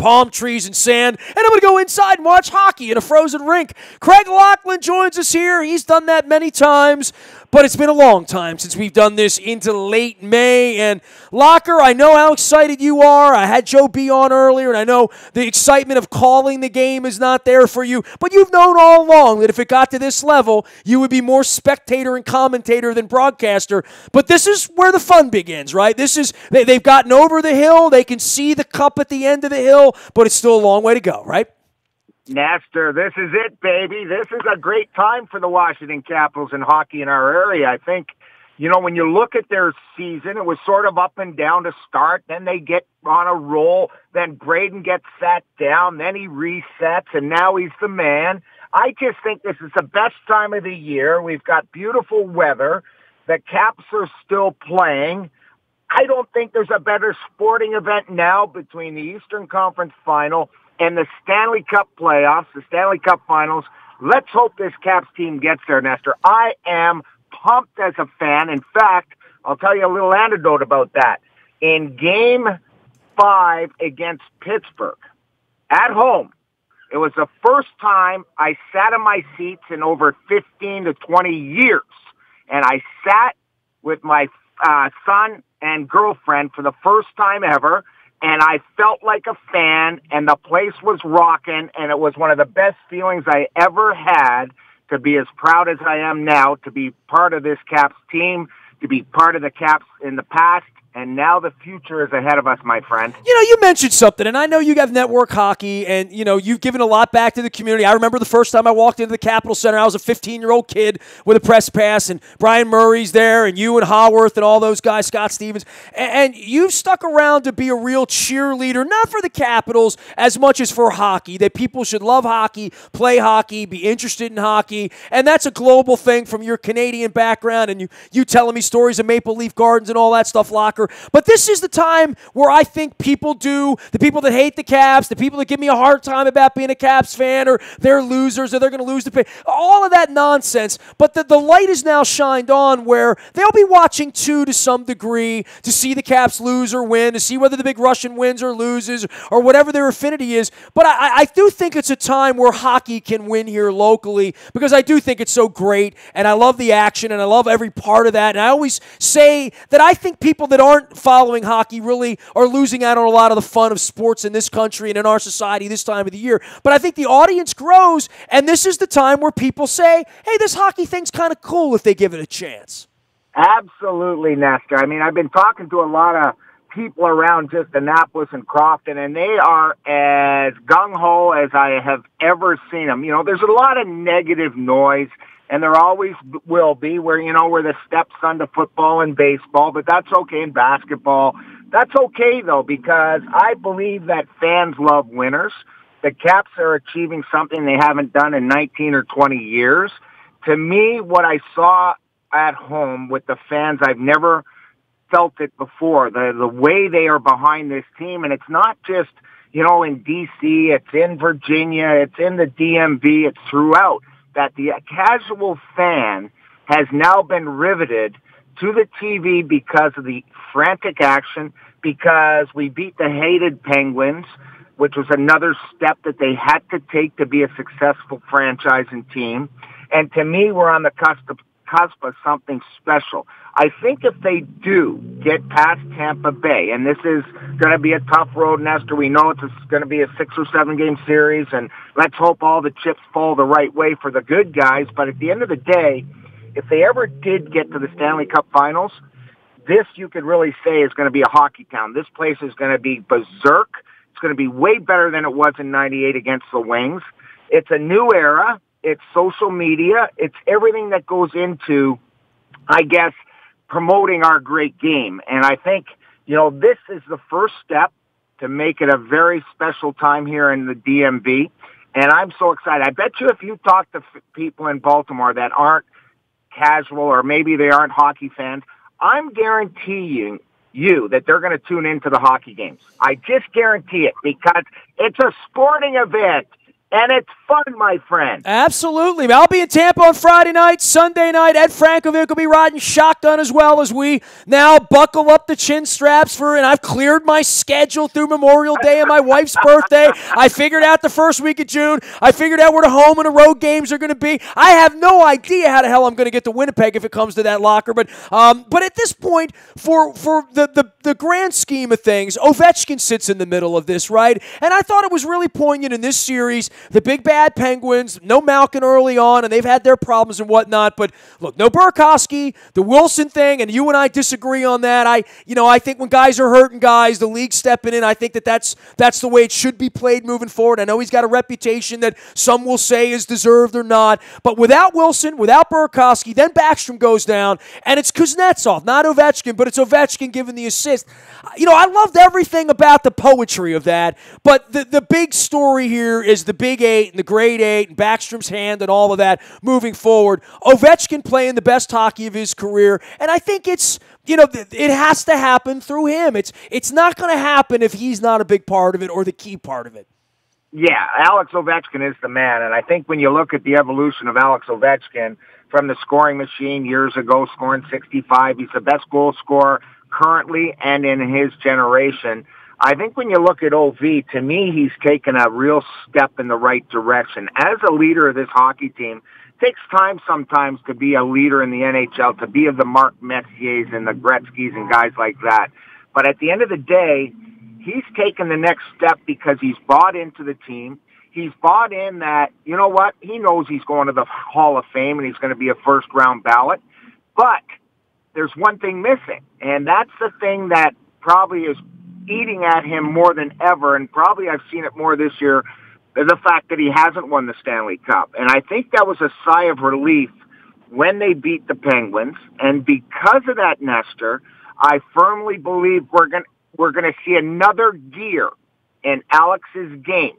palm trees and sand, and I'm going to go inside and watch hockey in a frozen rink. Craig Laughlin joins us here. He's done that many times, but it's been a long time since we've done this into late May. And Locker, I know how excited you are. I had Joe B on earlier, and I know the excitement of calling the game is not there for you, but you've known all along that if it got to this level, you would be more spectator and commentator than broadcaster. But this is where the fun begins, right? This is they've gotten over the hill. They can see the cup at the end of the hill, but it's still a long way to go, right? Nestor, this is it, baby. This is a great time for the Washington Capitals and hockey in our area. I think, when you look at their season, it was sort of up and down to start. Then they get on a roll. Then Braden gets sat down. Then he resets, and now he's the man. I just think this is the best time of the year. We've got beautiful weather. The Caps are still playing. I don't think there's a better sporting event now between the Eastern Conference Final and the Stanley Cup playoffs, the Stanley Cup Finals. Let's hope this Caps team gets there, Nestor. I am pumped as a fan. In fact, I'll tell you a little anecdote about that. In Game 5 against Pittsburgh, at home, it was the first time I sat in my seats in over 15 to 20 years. And I sat with my son and girlfriend for the first time ever, and I felt like a fan, and the place was rocking, and it was one of the best feelings I ever had to be as proud as I am now, to be part of this Caps team, to be part of the Caps in the past, and now the future is ahead of us, my friend. You mentioned something, and I know you have network hockey, and, you've given a lot back to the community. I remember the first time I walked into the Capitol Center, I was a 15-year-old kid with a press pass, and Brian Murray's there, and you and Haworth and all those guys, Scott Stevens, and you've stuck around to be a real cheerleader, not for the Capitals as much as for hockey, that people should love hockey, play hockey, be interested in hockey, and that's a global thing from your Canadian background, and you telling me stories of Maple Leaf Gardens and all that stuff, Locker. But this is the time where I think people the people that hate the Caps, the people that give me a hard time about being a Caps fan, or they're losers, or they're going to lose the pay, all of that nonsense. But the light is now shined on where they'll be watching too to some degree to see the Caps lose or win, to see whether the big Russian wins or loses, or whatever their affinity is. But I do think it's a time where hockey can win here locally, because I do think it's so great, and I love the action, and I love every part of that. And I always say that I think people that aren't following hockey really are losing out on a lot of the fun of sports in this country and in our society this time of the year. But I think the audience grows, and this is the time where people say, hey, this hockey thing's kind of cool if they give it a chance. Absolutely, Nestor. I mean, I've been talking to a lot of people around just Annapolis and Crofton, and they are as gung-ho as I have ever seen them. There's a lot of negative noise, and there always will be, where, we're the stepson to football and baseball, but that's okay in basketball. That's okay, though, because I believe that fans love winners. The Caps are achieving something they haven't done in 19 or 20 years. To me, what I saw at home with the fans, I've never felt it before. The way they are behind this team, and it's not just, in D.C., it's in Virginia, it's in the DMV, it's throughout, that the casual fan has now been riveted to the TV because of the frantic action, because we beat the hated Penguins, which was another step that they had to take to be a successful franchise and team. And to me, we're on the cusp of something special. I think if they do get past Tampa Bay, and this is going to be a tough road, Nestor, we know it's going to be a 6 or 7 game series, and let's hope all the chips fall the right way for the good guys. But at the end of the day, if they ever did get to the Stanley Cup Finals, this you could really say is going to be a hockey town. This place is going to be berserk. It's going to be way better than it was in '98 against the Wings. It's a new era. It's social media. It's everything that goes into, I guess, promoting our great game. And I think, this is the first step to make it a very special time here in the DMV. And I'm so excited. I bet you if you talk to people in Baltimore that aren't casual, or maybe they aren't hockey fans, I'm guaranteeing you that they're going to tune into the hockey games. I just guarantee it, because it's a sporting event. And it's fun, my friend. Absolutely. I'll be in Tampa on Friday night. Sunday night, Ed Frankovic will be riding shotgun as well as we now buckle up the chin straps and I've cleared my schedule through Memorial Day and my wife's birthday. I figured out the first week of June. I figured out where the home and the road games are going to be. I have no idea how the hell I'm going to get to Winnipeg if it comes to that locker. But at this point, for the grand scheme of things, Ovechkin sits in the middle of this, right? And I thought it was really poignant in this series. The big bad Penguins, no Malkin early on, and they've had their problems and whatnot. But look, no Burakovsky, the Wilson thing, and you and I disagree on that. I think when guys are hurting guys, the league's stepping in. I think that's the way it should be played moving forward. I know he's got a reputation that some will say is deserved or not. But without Wilson, without Burakovsky, then Backstrom goes down, and it's Kuznetsov, not Ovechkin, but it's Ovechkin giving the assist. I loved everything about the poetry of that, but the big story here is the Big Eight and the Grade 8 and Backstrom's hand and all of that moving forward. Ovechkin playing the best hockey of his career, and I think it has to happen through him. It's not going to happen if he's not a big part of it or the key part of it. Yeah, Alex Ovechkin is the man, and I think when you look at the evolution of Alex Ovechkin from the scoring machine years ago, scoring 65, he's the best goal scorer currently and in his generation. I think when you look at OV, to me, he's taken a real step in the right direction. As a leader of this hockey team, it takes time sometimes to be a leader in the NHL, to be of the Mark Messiers and the Gretzkys and guys like that. But at the end of the day, he's taken the next step because he's bought into the team. He's bought in that, you know what, he knows he's going to the Hall of Fame and he's going to be a first-round ballot. But there's one thing missing, and that's the thing that probably is eating at him more than ever, and probably I've seen it more this year, the fact that he hasn't won the Stanley Cup. And I think that was a sigh of relief when they beat the Penguins. And because of that, Nestor, I firmly believe we're going to see another gear in Alex's game.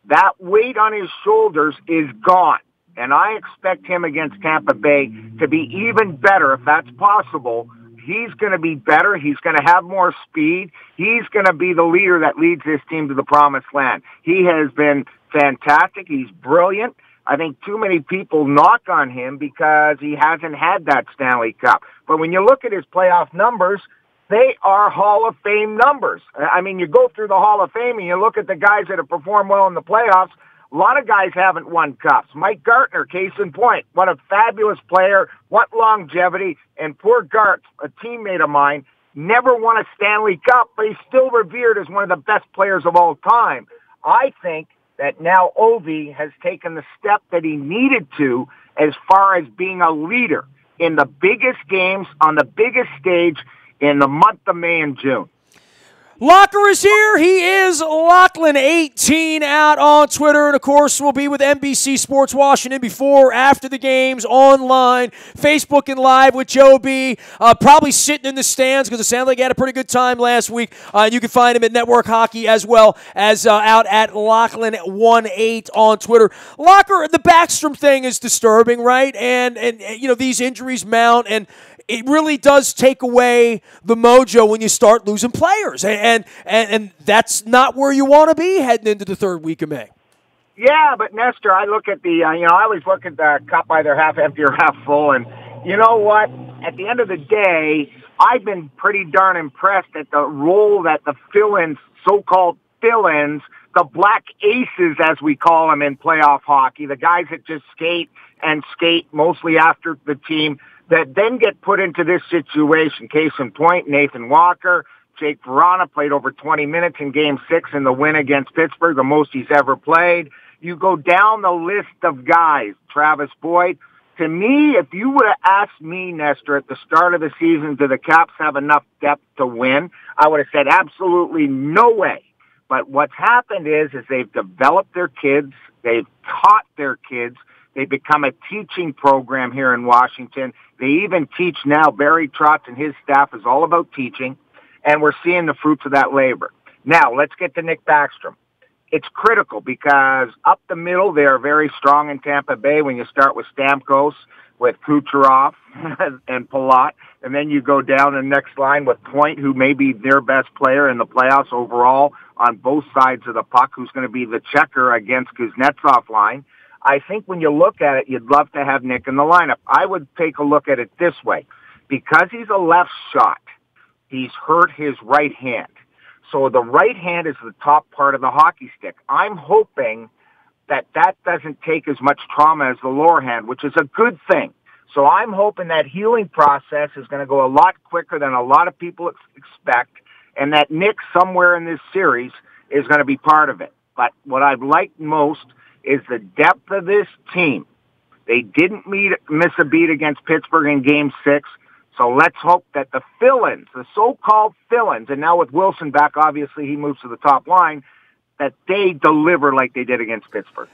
That weight on his shoulders is gone. And I expect him against Tampa Bay to be even better if that's possible. He's going to be better. He's going to have more speed. He's going to be the leader that leads this team to the promised land. He has been fantastic. He's brilliant. I think too many people knock on him because he hasn't had that Stanley Cup. But when you look at his playoff numbers, they are Hall of Fame numbers. I mean, you go through the Hall of Fame and you look at the guys that have performed well in the playoffs. A lot of guys haven't won cups. Mike Gartner, case in point. What a fabulous player. What longevity. And poor Gart, a teammate of mine, never won a Stanley Cup, but he's still revered as one of the best players of all time. I think that now Ovi has taken the step that he needed to as far as being a leader in the biggest games on the biggest stage in the month of May and June. Locker is here. He is Laughlin18 out on Twitter. And, of course, we'll be with NBC Sports Washington before, after the games, online, Facebook and live with Joe B. Probably sitting in the stands because it sounded like he had a pretty good time last week. You can find him at Network Hockey as well as out at Laughlin18 on Twitter. Locker, the Backstrom thing is disturbing, right? And these injuries mount, and it really does take away the mojo when you start losing players. And that's not where you want to be heading into the third week of May. Yeah, but Nestor, I look at I always look at the cup either half empty or half full. And you know what? At the end of the day, I've been pretty darn impressed at the role that the fill-ins, so-called fill-ins, the black aces, as we call them in playoff hockey, the guys that just skate mostly after the team, that then get put into this situation. Case in point, Nathan Walker, Jake Verana played over 20 minutes in Game 6 in the win against Pittsburgh, the most he's ever played. You go down the list of guys, Travis Boyd. To me, if you would have asked me, Nestor, at the start of the season, do the Caps have enough depth to win? I would have said absolutely no way. But what's happened is they've developed their kids, they've taught their kids, they've become a teaching program here in Washington. They even teach now. Barry Trotz and his staff is all about teaching, and we're seeing the fruits of that labor. Now, let's get to Nick Backstrom. It's critical because up the middle, they are very strong in Tampa Bay when you start with Stamkos, with Kucherov and Palat, and then you go down the next line with Point, who may be their best player in the playoffs overall on both sides of the puck, who's going to be the checker against Kuznetsov line. I think when you look at it, you'd love to have Nick in the lineup. I would take a look at it this way. Because he's a left shot, he's hurt his right hand. So the right hand is the top part of the hockey stick. I'm hoping that doesn't take as much trauma as the lower hand, which is a good thing. So I'm hoping that healing process is going to go a lot quicker than a lot of people expect, and that Nick, somewhere in this series, is going to be part of it. But what I've liked most is the depth of this team. They didn't miss a beat against Pittsburgh in Game 6, so let's hope that the fill-ins, the so-called fill-ins, and now with Wilson back, obviously he moves to the top line, that they deliver like they did against Pittsburgh.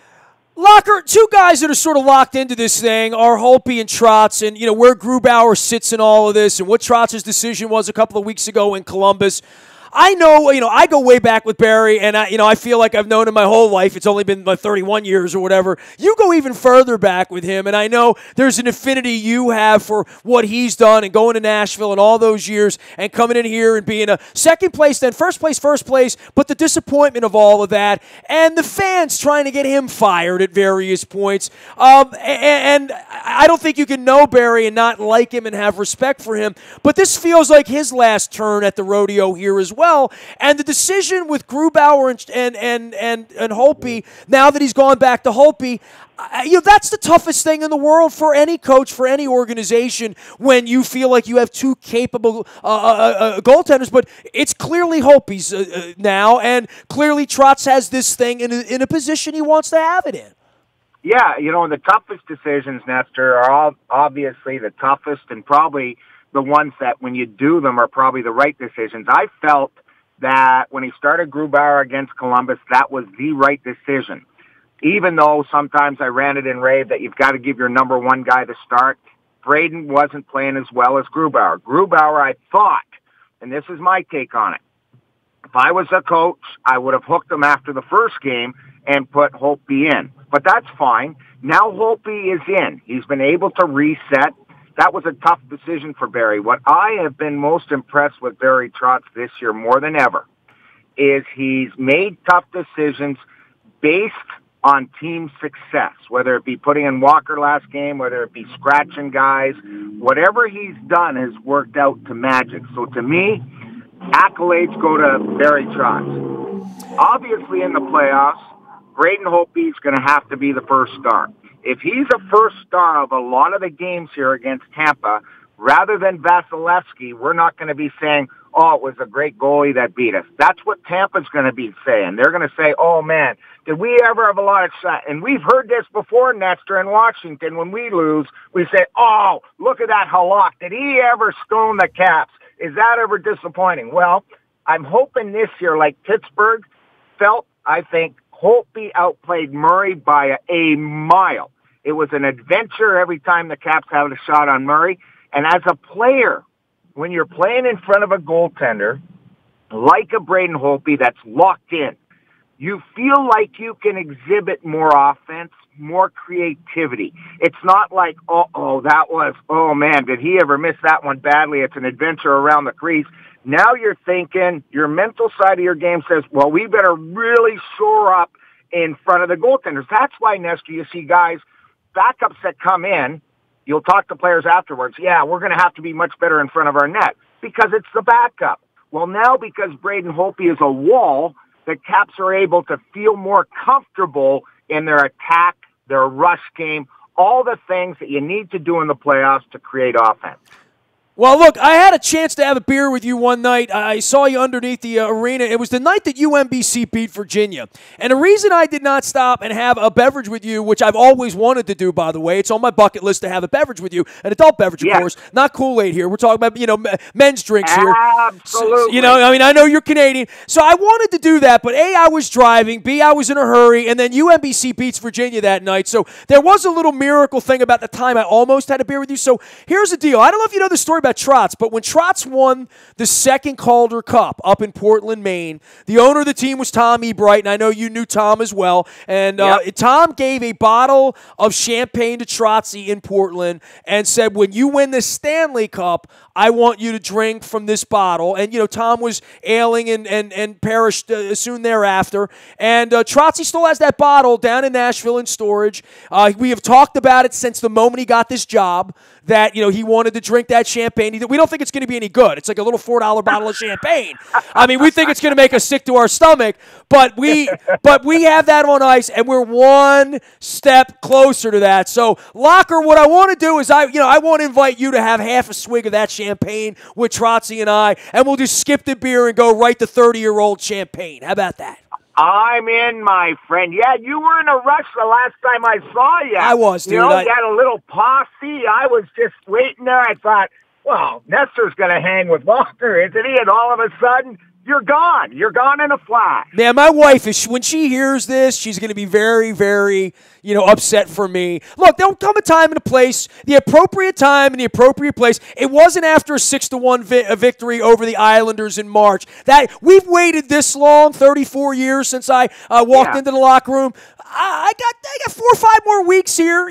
Locker, two guys that are sort of locked into this thing are Holtby and Trotz, and, where Grubauer sits in all of this and what Trotz's decision was a couple of weeks ago in Columbus. I know, I go way back with Barry, and I feel like I've known him my whole life. It's only been like 31 years or whatever. You go even further back with him, and I know there's an affinity you have for what he's done and going to Nashville and all those years and coming in here and being a second place, then first place, but the disappointment of all of that and the fans trying to get him fired at various points. And I don't think you can know Barry and not like him and have respect for him, but this feels like his last turn at the rodeo here as well. And the decision with Grubauer and Holtby, now that he's gone back to Holtby, that's the toughest thing in the world for any coach, for any organization, when you feel like you have two capable goaltenders. But it's clearly Holtby's now, and clearly Trotz has this thing in a position he wants to have it in. Yeah, the toughest decisions, Nestor, are obviously the toughest and probably the ones that when you do them are probably the right decisions. I felt that when he started Grubauer against Columbus, that was the right decision. Even though sometimes I ranted and raved that you've got to give your number one guy the start, Braden wasn't playing as well as Grubauer. Grubauer, I thought, and this is my take on it, if I was a coach, I would have hooked him after the first game and put Holtby in. But that's fine. Now Holtby is in. He's been able to reset. That was a tough decision for Barry. What I have been most impressed with Barry Trotz this year more than ever is he's made tough decisions based on team success, whether it be putting in Walker last game, whether it be scratching guys. Whatever he's done has worked out to magic. So to me, accolades go to Barry Trotz. Obviously in the playoffs, Braden Holtby is going to have to be the first star. If he's a first star of a lot of the games here against Tampa, rather than Vasilevsky, we're not going to be saying, oh, it was a great goalie that beat us. That's what Tampa's going to be saying. They're going to say, oh, man, did we ever have a lot of shots? And we've heard this before, Nestor, in Washington. When we lose, we say, oh, look at that Halak. Did he ever stone the Caps? Is that ever disappointing? Well, I'm hoping this year, like Pittsburgh felt, I think, Holtby outplayed Murray by a mile. It was an adventure every time the Caps had a shot on Murray. And as a player, when you're playing in front of a goaltender, like a Braden Holtby that's locked in, you feel like you can exhibit more offense, more creativity. It's not like, oh man, did he ever miss that one badly? It's an adventure around the crease. Now you're thinking, your mental side of your game says, well, we better really shore up in front of the goaltenders. That's why, Nestor, you see guys, backups that come in, you'll talk to players afterwards, yeah, we're going to have to be much better in front of our net because it's the backup. Well, now because Braden Holtby is a wall, the Caps are able to feel more comfortable in their attack, their rush game, all the things that you need to do in the playoffs to create offense. Well, look, I had a chance to have a beer with you one night. I saw you underneath the arena. It was the night that UMBC beat Virginia. And the reason I did not stop and have a beverage with you, which I've always wanted to do, by the way, it's on my bucket list to have a beverage with you, an adult beverage, of course, not Kool-Aid here. We're talking about, men's drinks here. Absolutely. I know you're Canadian. So I wanted to do that, but A, I was driving, B, I was in a hurry, and then UMBC beats Virginia that night. So there was a little miracle thing about the time I almost had a beer with you. So here's the deal. I don't know if you know the story about Trotz, but when Trotz won the second Calder Cup up in Portland, Maine, the owner of the team was Tom Ebright, and I know you knew Tom as well. And Tom gave a bottle of champagne to Trotzy in Portland and said, when you win the Stanley Cup, I want you to drink from this bottle. And, Tom was ailing and perished soon thereafter. And Trotzy still has that bottle down in Nashville in storage. We have talked about it since the moment he got this job that, he wanted to drink that champagne. We don't think it's going to be any good. It's like a little $4 bottle of champagne. I mean, we think it's going to make us sick to our stomach, but we have that on ice, and we're one step closer to that. So, Locker, what I want to do is I want to invite you to have half a swig of that champagne with Trotzy and we'll just skip the beer and go right to 30-year-old champagne. How about that? I'm in, my friend. Yeah, you were in a rush the last time I saw you. I was, dude. You had a little posse. I was just waiting there. I thought, well, Nestor's going to hang with Walker, isn't he? And all of a sudden, you're gone. You're gone in a flash. Man, my wife, when she hears this, she's going to be very, very, upset for me. Look, there'll come a time and a place, the appropriate time and the appropriate place. It wasn't after a 6-1 victory over the Islanders in March. That we've waited this long, 34 years since I walked into the locker room. I got 4 or 5 more weeks here,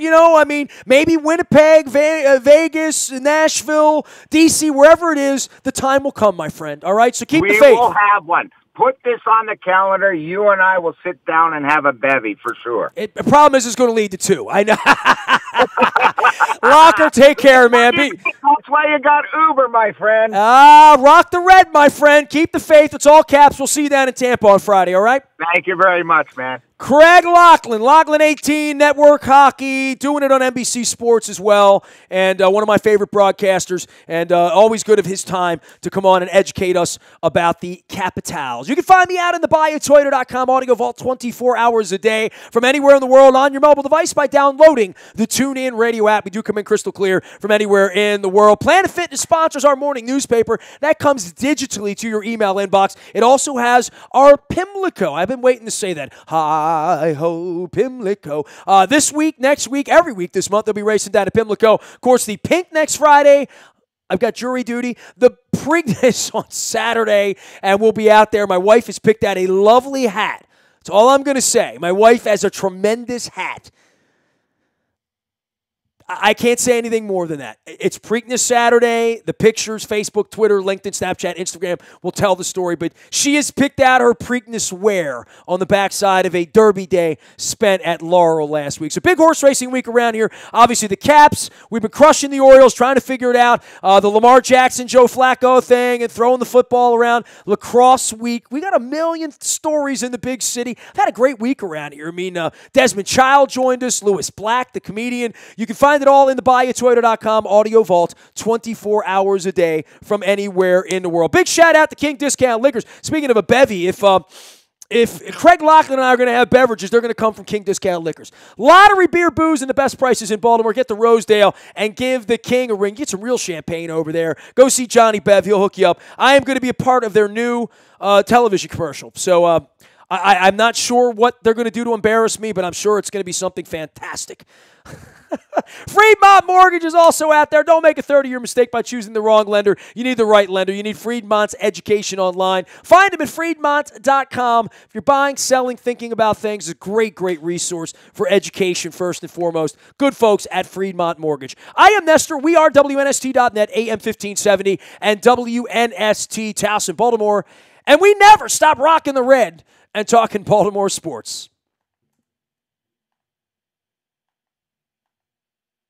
maybe Winnipeg, Vegas, Nashville, D.C., wherever it is, the time will come, my friend, all right? So keep the faith. We will have one. Put this on the calendar. You and I will sit down and have a bevy for sure. The problem is it's going to lead to 2. I know. Locker, take care, man. That's why you got Uber, my friend. Rock the red, my friend. Keep the faith. It's all caps. We'll see you down in Tampa on Friday, all right? Thank you very much, man. Craig Laughlin, Laughlin 18, Network Hockey, doing it on NBC Sports as well, and one of my favorite broadcasters, and always good of his time to come on and educate us about the Capitals. You can find me out in the buyatoyota.com audio vault 24 hours a day from anywhere in the world on your mobile device by downloading the TuneIn Radio app. We do come in crystal clear from anywhere in the world. Planet Fitness sponsors our morning newspaper. That comes digitally to your email inbox. It also has our Pimlico. I've been waiting to say that. Hi-ho, Pimlico. This week, next week, every week this month, they'll be racing down to Pimlico. Of course, the Pink next Friday. I've got jury duty. The Preakness on Saturday, and we'll be out there. My wife has picked out a lovely hat. That's all I'm going to say. My wife has a tremendous hat. I can't say anything more than that. It's Preakness Saturday. The pictures, Facebook, Twitter, LinkedIn, Snapchat, Instagram will tell the story. But she has picked out her Preakness wear on the backside of a Derby day spent at Laurel last week. So big horse racing week around here. Obviously the Caps. We've been crushing the Orioles, trying to figure it out. The Lamar Jackson, Joe Flacco thing and throwing the football around. Lacrosse week. We got a million stories in the big city. I've had a great week around here. Desmond Child joined us. Lewis Black, the comedian. You can find it all in the buyatoyota.com audio vault 24 hours a day from anywhere in the world. Big shout out to King Discount Liquors. Speaking of a bevy, if Craig Laughlin and I are going to have beverages, they're going to come from King Discount Liquors. Lottery beer, booze, and the best prices in Baltimore. Get to Rosedale and give the King a ring. Get some real champagne over there. Go see Johnny Bev. He'll hook you up. I am going to be a part of their new television commercial. So I'm not sure what they're going to do to embarrass me, but I'm sure it's going to be something fantastic. Freedmont Mortgage is also out there. Don't make a 30-year mistake by choosing the wrong lender. You need the right lender. You need Freedmont's education online. Find them at Freedmont.com. If you're buying, selling, thinking about things, it's a great, great resource for education first and foremost. Good folks at Freedmont Mortgage. I am Nestor. We are WNST.net, AM 1570, and WNST Towson, Baltimore. And we never stop rocking the red and talking Baltimore sports.